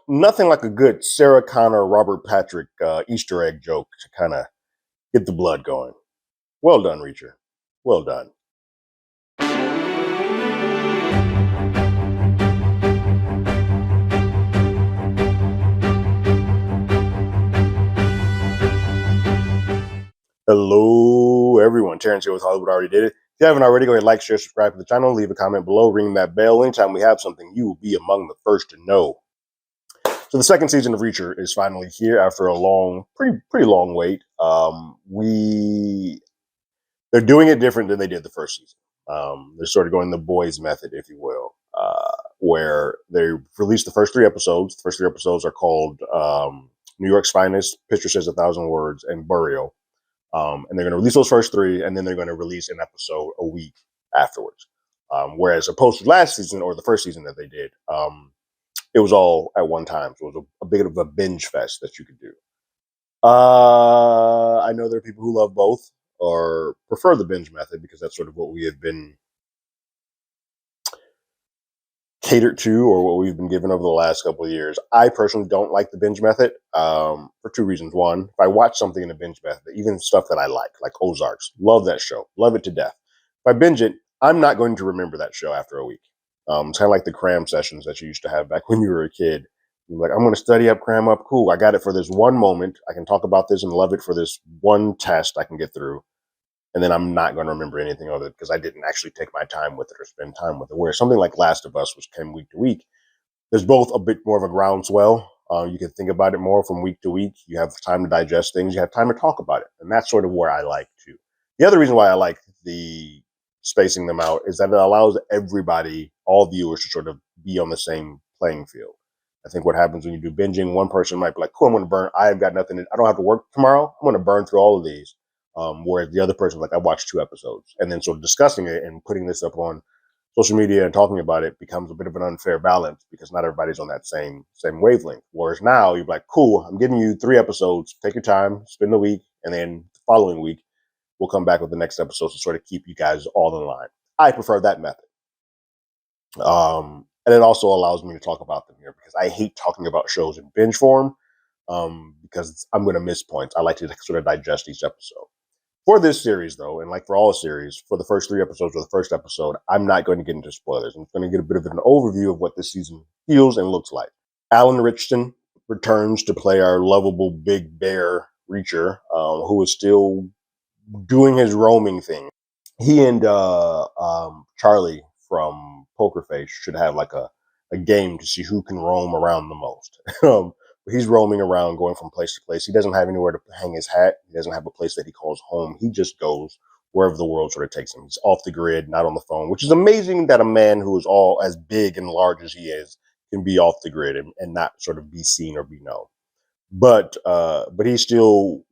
Nothing like a good Sarah Connor, Robert Patrick Easter egg joke to kind of get the blood going. Well done, Reacher. Well done. Hello, everyone. Terrence here with Hollywood Already Did It. If you haven't already, go ahead, like, share, subscribe to the channel, leave a comment below, ring that bell. Anytime we have something, you will be among the first to know. So the second season of Reacher is finally here after a long, pretty long wait. They're doing it different than they did the first season. They're sort of going the boys' method, if you will, where they released the first 3 episodes. The first 3 episodes are called New York's Finest, Picture Says 1,000 Words, and Burial. And they're going to release those first 3, and then they're going to release an episode a week afterwards. Whereas opposed to last season or the first season that they did, it was all at one time. So it was a bit of a binge fest that you could do. I know there are people who love both or prefer the binge method because that's sort of what we have been catered to or what we've been given over the last couple of years. I personally don't like the binge method for 2 reasons. One, if I watch something in a binge method, even stuff that I like Ozarks, love that show, love it to death. If I binge it, I'm not going to remember that show after a week. It's kind of like the cram sessions that you used to have back when you were a kid. You're like, I'm going to study up, cram up. Cool. I got it for this one moment. I can talk about this and love it for this one test I can get through. And then I'm not going to remember anything of it because I didn't actually take my time with it or spend time with it. Whereas something like Last of Us, which came week to week, there's both a bit more of a groundswell. You can think about it more from week to week. You have time to digest things. You have time to talk about it. And that's sort of where I like to. The other reason why I like the spacing them out is that it allows everybody, all viewers, to sort of be on the same playing field. I think what happens when you do binging, one person might be like, cool, I'm going to burn. I have got nothing. I don't have to work tomorrow. I'm going to burn through all of these. Whereas the other person, like, I watched 2 episodes, and then sort of discussing it and putting this up on social media and talking about it becomes a bit of an unfair balance because not everybody's on that same wavelength. Whereas now you're like, cool, I'm giving you 3 episodes. Take your time, spend the week, and then the following week we'll come back with the next episode to sort of keep you guys all in line. I prefer that method. And it also allows me to talk about them here because I hate talking about shows in binge form because I'm going to miss points. I like to sort of digest each episode. For this series, though, and like for all series, for the first 3 episodes or the first episode, I'm not going to get into spoilers. I'm going to get a bit of an overview of what this season feels and looks like. Alan Richardson returns to play our lovable big bear Reacher, who is still doing his roaming thing. He and Charlie from Poker Face should have like a game to see who can roam around the most. He's roaming around, going from place to place. He doesn't have anywhere to hang his hat. He doesn't have a place that he calls home. He just goes wherever the world sort of takes him. He's off the grid, not on the phone, which is amazing that a man who is all as big and large as he is can be off the grid and not sort of be seen or be known. But he's still,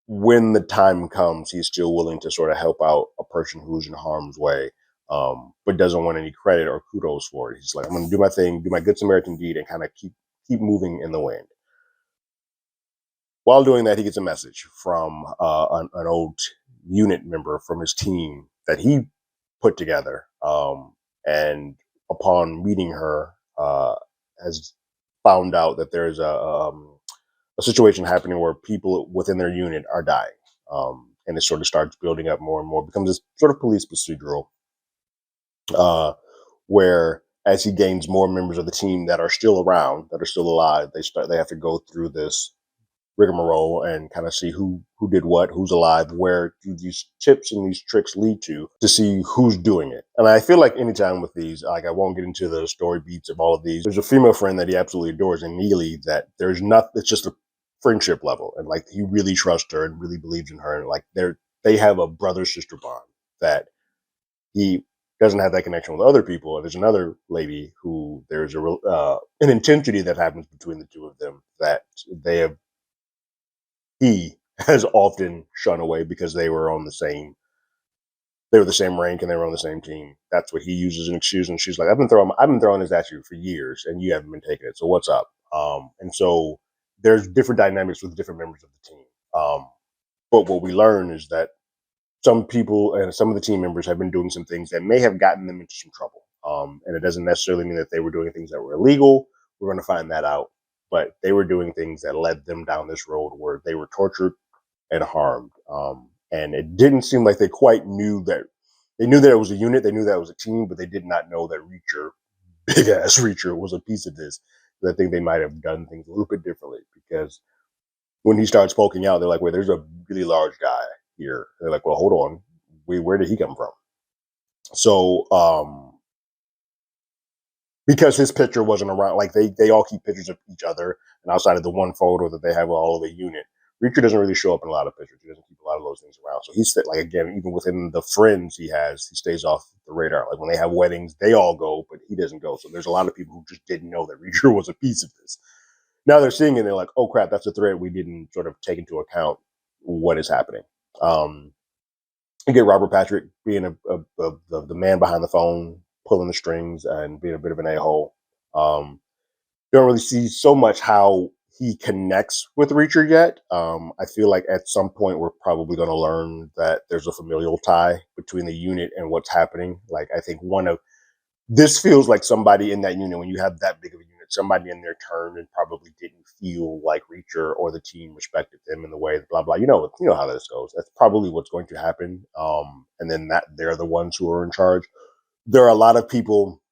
when the time comes, he's still willing to sort of help out a person who's in harm's way, but doesn't want any credit or kudos for it. He's like, I'm going to do my thing, do my good Samaritan deed, and kind of keep moving in the wind. While doing that, he gets a message from an old unit member from his team that he put together. And upon meeting her, has found out that there's a situation happening where people within their unit are dying. And it sort of starts building up more and more, becomes this sort of police procedural, where as he gains more members of the team that are still around, that are still alive, they have to go through this rigmarole and kind of see who did what, who's alive, where do these tips and these tricks lead to see who's doing it. And I feel like anytime with these, like, I won't get into the story beats of all of these. There's a female friend that he absolutely adores in Neely that there's not, it's just a friendship level. And like, he really trusts her and really believes in her. And like, they have a brother-sister bond that he doesn't have that connection with other people. And there's another lady who there's an intensity that happens between the two of them that he has often shunned away because they were the same rank and they were on the same team. That's what he uses as an excuse. And she's like, I've been throwing this at you for years and you haven't been taking it. So what's up? And so there's different dynamics with different members of the team. But what we learn is that some people and some of the team members have been doing some things that may have gotten them into some trouble. And it doesn't necessarily mean that they were doing things that were illegal We're going to find that out. But they were doing things that led them down this road where they were tortured and harmed. And it didn't seem like they quite knew that. They knew that it was a unit, they knew that it was a team, but they did not know that Reacher, big ass Reacher, was a piece of this. I think they might have done things a little bit differently because when he starts poking out, they're like, "Wait, there's a really large guy here." They're like, "Well, hold on, where did he come from?" So, because his picture wasn't around, like they all keep pictures of each other, and outside of the one photo that they have of all of the unit, Reacher doesn't really show up in a lot of pictures. He doesn't keep a lot of those things around. So he's like, again, even within the friends he has, he stays off the radar. Like when they have weddings, they all go, but he doesn't go. So there's a lot of people who just didn't know that Reacher was a piece of this. Now they're seeing it, and they're like, "Oh crap, that's a thread we didn't sort of take into account what is happening." Um, you get Robert Patrick being the man behind the phone, pulling the strings, and being a bit of an a hole. Um, don't really see so much how he connects with Reacher yet. I feel like at some point we're probably going to learn that there's a familial tie between the unit and what's happening. Like I think one of this feels like somebody in that unit, when you have that big of a unit, somebody in their turn and probably didn't feel like Reacher or the team respected them in the way, blah blah. You know how this goes. That's probably what's going to happen. And then that they're the ones who are in charge. There are a lot of people.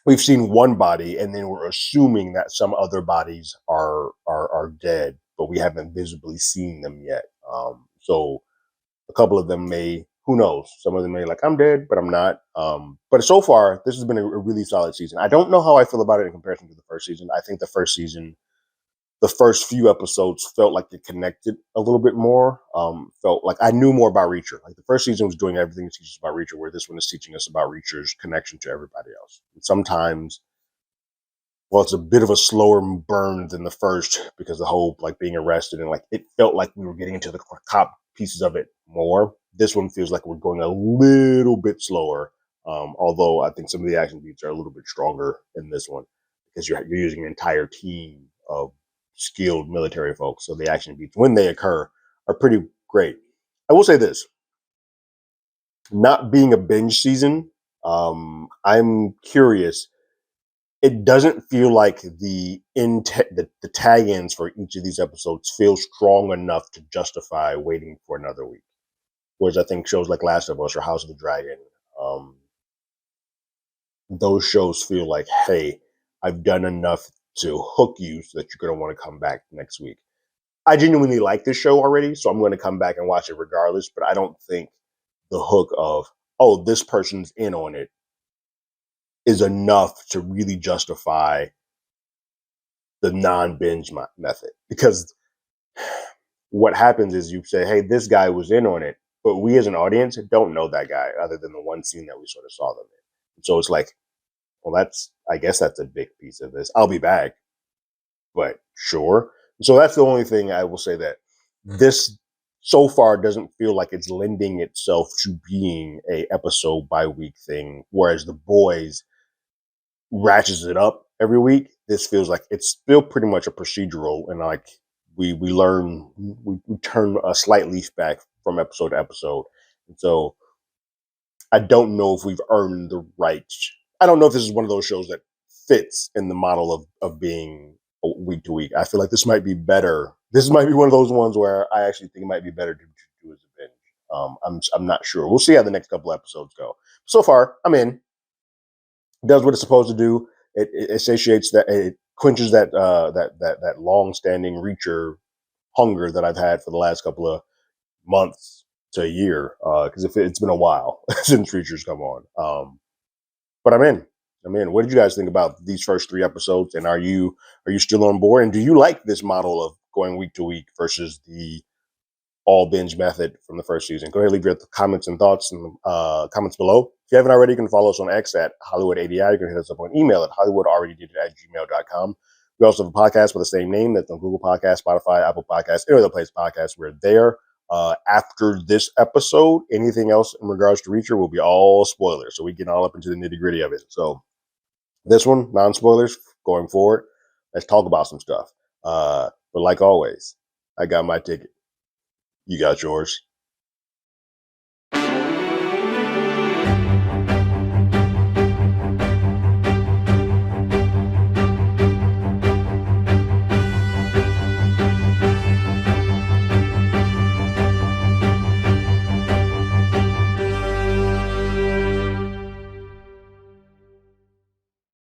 We've seen one body, and then we're assuming that some other bodies are dead, but we haven't visibly seen them yet. So a couple of them may, who knows? Some of them may like, I'm dead, but I'm not. But so far, this has been a really solid season. I don't know how I feel about it in comparison to the first season. I think the first season, the first few episodes felt like it connected a little bit more. Felt like I knew more about Reacher. Like the first season was doing everything to teach us about Reacher, where this one is teaching us about Reacher's connection to everybody else. And sometimes, well, it's a bit of a slower burn than the first because the whole like being arrested and like it felt like we were getting into the cop pieces of it more. This one feels like we're going a little bit slower. Although I think some of the action beats are a little bit stronger in this one because you're using an entire team of skilled military folks. So the action beats, when they occur, are pretty great. I will say this: not being a binge season, I'm curious. It doesn't feel like the tag-ins for each of these episodes feel strong enough to justify waiting for another week. Whereas I think shows like Last of Us or House of the Dragon, um, those shows feel like, hey, I've done enough to hook you so that you're going to want to come back next week. I genuinely like this show already, so I'm going to come back and watch it regardless. But I don't think the hook of, oh, this person's in on it is enough to really justify the non-binge method. Because what happens is you say, hey, this guy was in on it, but we as an audience don't know that guy other than the one scene that we sort of saw them in. So it's like, well, I guess that's a big piece of this. I'll be back, but sure. So that's the only thing I will say, that this so far doesn't feel like it's lending itself to being a episode by week thing. Whereas The Boys ratchets it up every week. This feels like it's still pretty much a procedural, and like we turn a slight leaf back from episode to episode. And so I don't know if we've earned the right. I don't know if this is one of those shows that fits in the model of being week to week. I feel like this might be better. This might be one of those ones where I actually think it might be better to do as a binge. I'm not sure. We'll see how the next couple episodes go. So far, I'm in. It does what it's supposed to do. It satiates that. It quenches that long standing Reacher hunger that I've had for the last couple of months to a year, because it's been a while since Reacher's come on. But I'm in. I'm in. What did you guys think about these first 3 episodes? And are you still on board? And do you like this model of going week to week versus the all binge method from the first season? Go ahead and leave your comments and thoughts in the comments below. If you haven't already, you can follow us on X at HollywoodADI. You can hit us up on email at HollywoodAlreadyDid@gmail.com. We also have a podcast with the same name that's on Google Podcasts, Spotify, Apple Podcasts, any other place podcasts. We're there. After this episode, anything else in regards to Reacher will be all spoilers. So we get all up into the nitty gritty of it. So this one, non-spoilers going forward. Let's talk about some stuff. But like always, I got my ticket. You got yours.